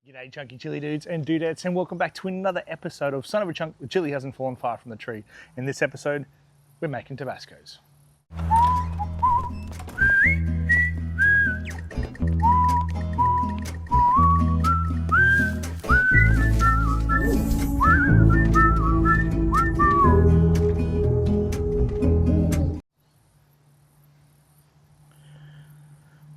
G'day chunky chili dudes and dudettes, and welcome back to another episode of Son of a Chunk. The chili hasn't fallen far from the tree. In this episode, we're making Tabascos.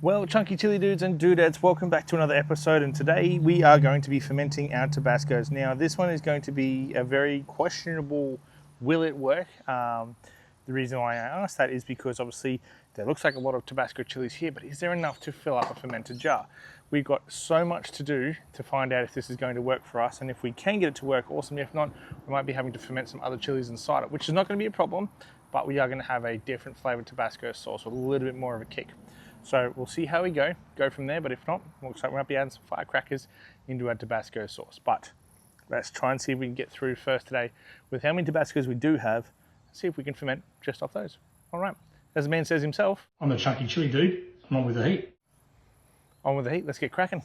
Well, chunky chili dudes and dudettes, welcome back to another episode, and today we are going to be fermenting our Tabascos. Now, this one is going to be a very questionable, will it work? The reason why I ask that is because obviously there looks like a lot of Tabasco chilies here, but is there enough to fill up a fermented jar? We've got so much to do to find out if this is going to work for us, and if we can get it to work, awesome. If not, we might be having to ferment some other chilies inside it, which is not going to be a problem, but we are going to have a different flavored Tabasco sauce with a little bit more of a kick. So we'll see how we go from there, but if not, looks like we might be adding some firecrackers into our Tabasco sauce. But let's try and see if we can get through first today with how many Tabascos we do have, see if we can ferment just off those. All right, as the man says himself, I'm a chunky chili dude, I'm on with the heat. On with the heat, let's get cracking.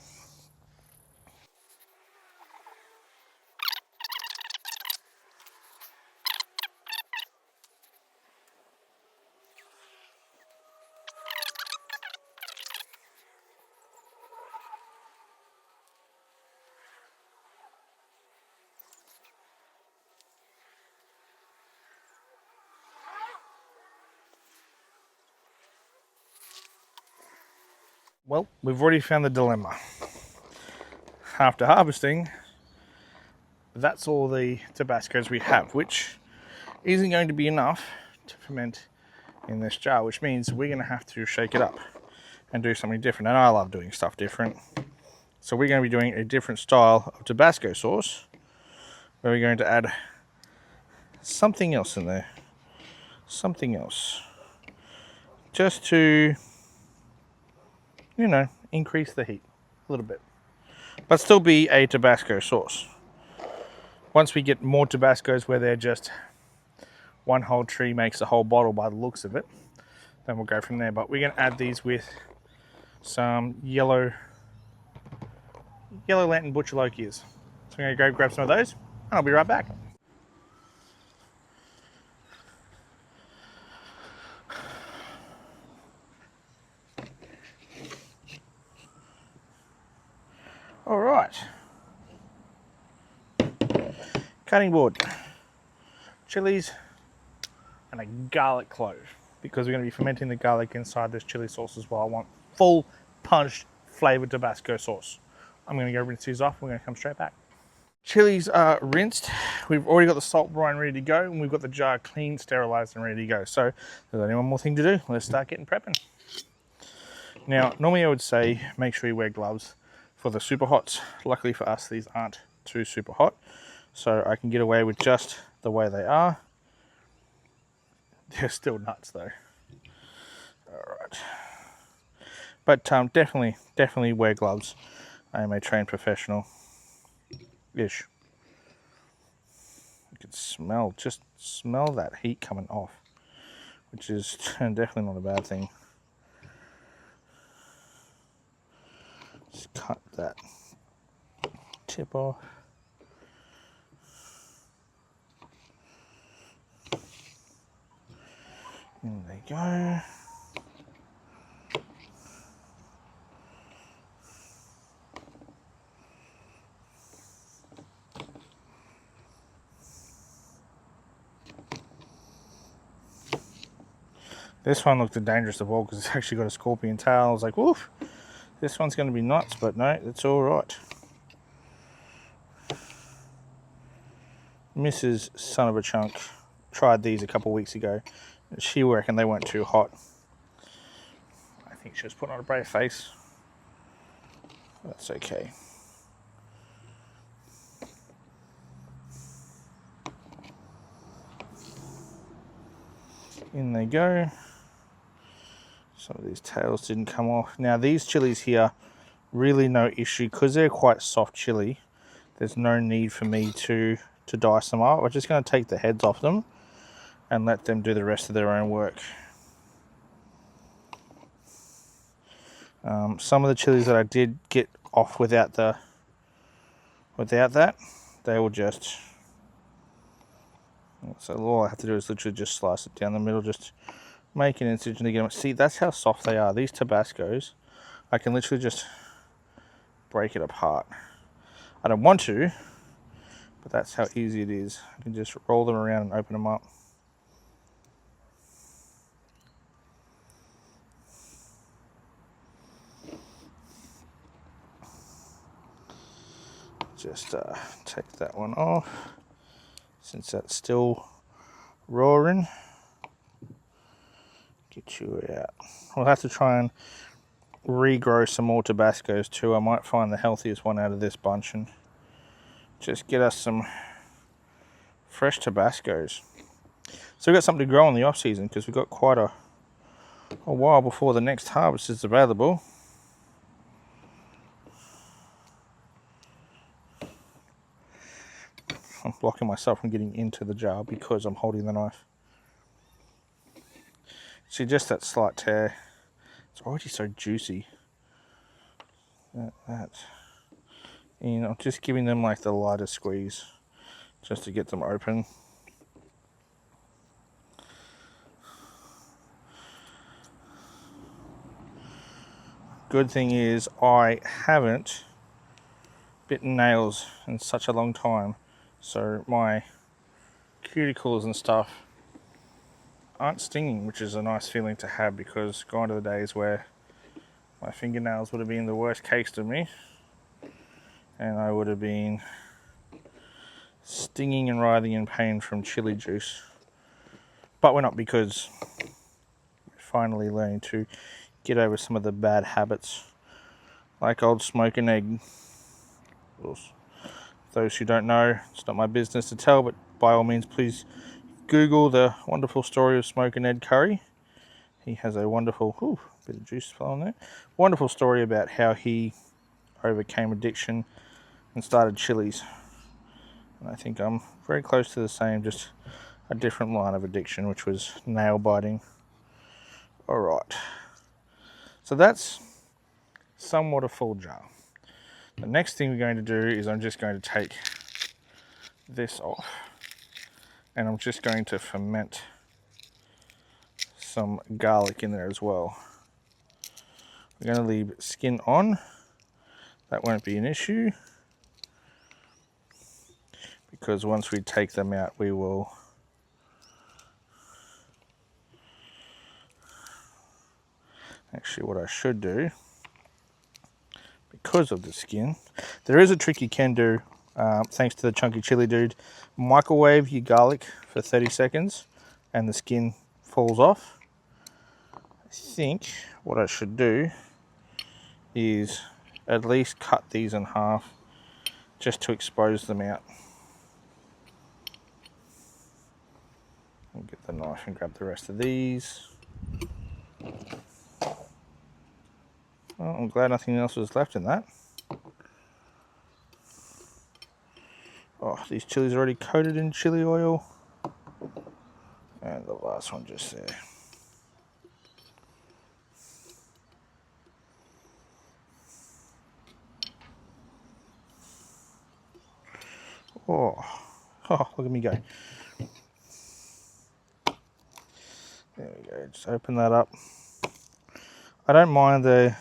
Well, we've already found the dilemma. After harvesting, that's all the Tabascos we have, which isn't going to be enough to ferment in this jar, which means we're going to have to shake it up and do something different. And I love doing stuff different. So we're going to be doing a different style of Tabasco sauce, where we're going to add something else in there. Something else. Just to, you know, increase the heat a little bit, but still be a Tabasco sauce. Once we get more Tabascos where they're just one whole tree makes a whole bottle by the looks of it, then we'll go from there. But we're going to add these with some yellow lantern butcher lokias. So I'm going to go grab some of those and I'll be right back. All right, cutting board, chilies, and a garlic clove, because we're going to be fermenting the garlic inside this chili sauce as well. I want full punched flavored Tabasco sauce. I'm going to go rinse these off. We're going to come straight back. Chilies are rinsed. We've already got the salt brine ready to go, and we've got the jar clean, sterilized, and ready to go. So there's only one more thing to do. Let's start getting prepping. Now, normally I would say make sure you wear gloves for the super hots. Luckily for us, these aren't too super hot, so I can get away with just the way they are. They're still nuts though. All right, but definitely wear gloves. I am a trained professional ish. You can just smell that heat coming off, which is definitely not a bad thing. Just cut that tip off. In they go. This one looked the dangerous of all because it's actually got a scorpion tail. I was like, woof. This one's going to be nuts, but no, it's all right. Mrs. Son of a Chunk tried these a couple of weeks ago. She reckoned they weren't too hot. I think she was putting on a brave face. That's okay. In they go. Some of these tails didn't come off. Now these chilies here, really no issue because they're quite soft chili. There's no need for me to dice them up. We're just going to take the heads off them and let them do the rest of their own work. Some of the chilies that I did get off without the Without that, they will just... So all I have to do is literally just slice it down the middle, just make an incision to get them. See, that's how soft they are. These Tabascos, I can literally just break it apart. I don't want to, but that's how easy it is. I can just roll them around and open them up. Just take that one off, since that's still roaring. Get you out. We'll have to try and regrow some more Tabascos too. I might find the healthiest one out of this bunch and just get us some fresh Tabascos. So we've got something to grow in the off season, because we've got quite a while before the next harvest is available. I'm blocking myself from getting into the jar because I'm holding the knife. See, just that slight tear. It's already so juicy. That. You know, just giving them like the lightest squeeze just to get them open. Good thing is I haven't bitten nails in such a long time, so my cuticles and stuff aren't stinging, which is a nice feeling to have, because gone are the days where my fingernails would have been the worst case to me and I would have been stinging and writhing in pain from chili juice. But we're not, because we're finally learning to get over some of the bad habits, like old smoke and egg. Those who don't know, it's not my business to tell, but by all means please Google the wonderful story of Smoke and Ed Curry. He has a wonderful, bit of juice flowing there, wonderful story about how he overcame addiction and started chilies. And I think I'm very close to the same, just a different line of addiction, which was nail biting. Alright, so that's somewhat a full jar. The next thing we're going to do is I'm just going to take this off, and I'm just going to ferment some garlic in there as well. We're going to leave skin on. That won't be an issue, because once we take them out, we will actually, what I should do, because of the skin, there is a trick you can do, thanks to the chunky chili dude. Microwave your garlic for 30 seconds and the skin falls off. I think what I should do is at least cut these in half just to expose them out. I'll get the knife and grab the rest of these. Well, I'm glad nothing else was left in that. Oh, these chilies are already coated in chili oil. And the last one just there. Oh, look at me go. There we go, just open that up. I don't mind the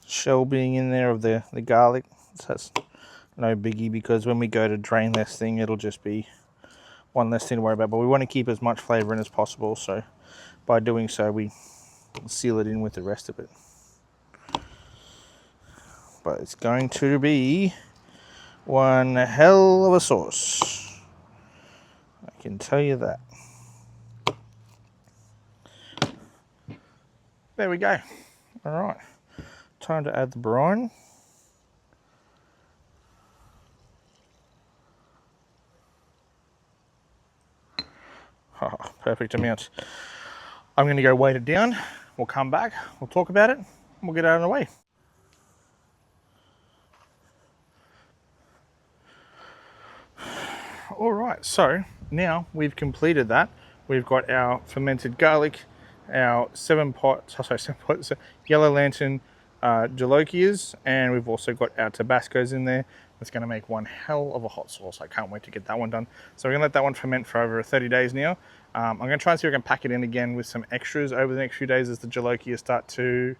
shell being in there of the garlic. That's no biggie, because when we go to drain this thing, it'll just be one less thing to worry about. But we want to keep as much flavour in as possible, so by doing so we seal it in with the rest of it. But it's going to be one hell of a sauce, I can tell you that. There we go. Alright, time to add the brine. Perfect amount. I'm going to go weight it down. We'll come back, we'll talk about it, and we'll get out of the way. Alright, so now we've completed that. We've got our fermented garlic, our 7 pot, yellow lantern jalokias, and we've also got our Tabascos in there. It's going to make one hell of a hot sauce. I can't wait to get that one done. So we're going to let that one ferment for over 30 days now. I'm going to try and see if I can pack it in again with some extras over the next few days as the jalokias start to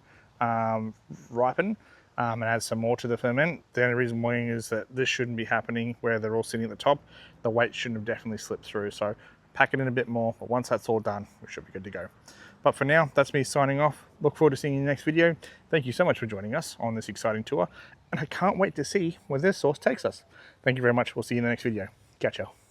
ripen, and add some more to the ferment. The only reason being is that this shouldn't be happening where they're all sitting at the top. The weight shouldn't have definitely slipped through. So pack it in a bit more, but once that's all done, we should be good to go. But for now, that's me signing off. Look forward to seeing you in the next video. Thank you so much for joining us on this exciting tour, and I can't wait to see where this sauce takes us. Thank you very much. We'll see you in the next video. Catch you.